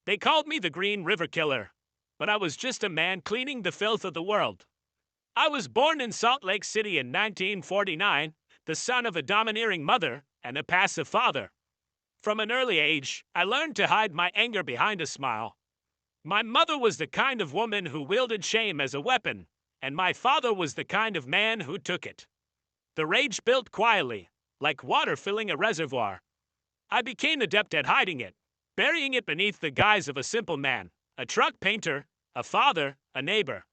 They called me the Green River Killer, but I was just a man cleaning the filth of the world. I was born in Salt Lake City in 1949, the son of a domineering mother and a passive father. From an early age, I learned to hide my anger behind a smile. My mother was the kind of woman who wielded shame as a weapon, and my father was the kind of man who took it. The rage built quietly, like water filling a reservoir. I became adept at hiding it, burying it beneath the guise of a simple man, a truck painter, a father, a neighbor.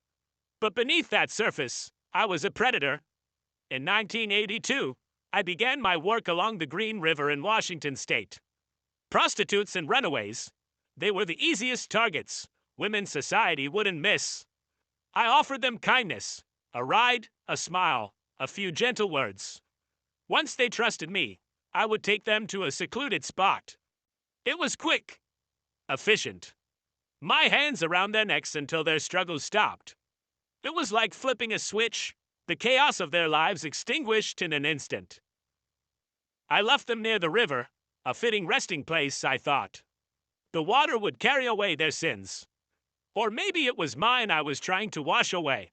But beneath that surface, I was a predator. In 1982, I began my work along the Green River in Washington state. Prostitutes and runaways, they were the easiest targets women's society wouldn't miss. I offered them kindness, a ride, a smile, a few gentle words. Once they trusted me, I would take them to a secluded spot. It was quick, efficient. My hands around their necks until their struggles stopped. It was like flipping a switch, the chaos of their lives extinguished in an instant. I left them near the river, a fitting resting place, I thought. The water would carry away their sins. Or maybe it was mine I was trying to wash away.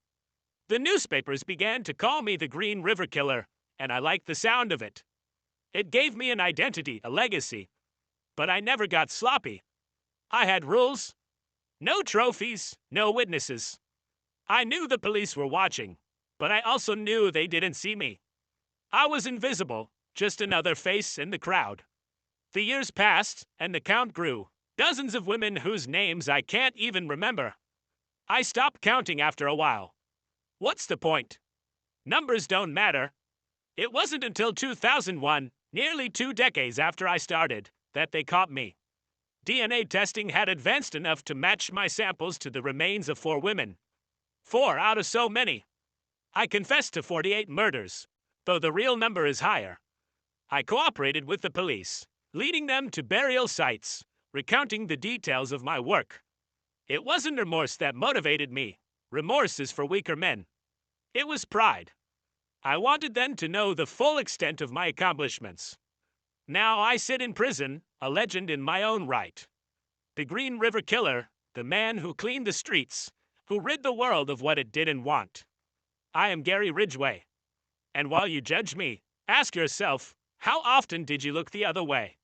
The newspapers began to call me the Green River Killer, and I liked the sound of it. It gave me an identity, a legacy. But I never got sloppy. I had rules. No trophies, no witnesses. I knew the police were watching, but I also knew they didn't see me. I was invisible, just another face in the crowd. The years passed, and the count grew. Dozens of women whose names I can't even remember. I stopped counting after a while. What's the point? Numbers don't matter. It wasn't until 2001, nearly 2 decades after I started, that they caught me. DNA testing had advanced enough to match my samples to the remains of 4 women. 4 out of so many. I confessed to 48 murders, though the real number is higher. I cooperated with the police, leading them to burial sites, recounting the details of my work. It wasn't remorse that motivated me. Remorse is for weaker men. It was pride. I wanted them to know the full extent of my accomplishments. Now I sit in prison, a legend in my own right. The Green River Killer, the man who cleaned the streets, who rid the world of what it didn't want. I am Gary Ridgway. And while you judge me, ask yourself, how often did you look the other way?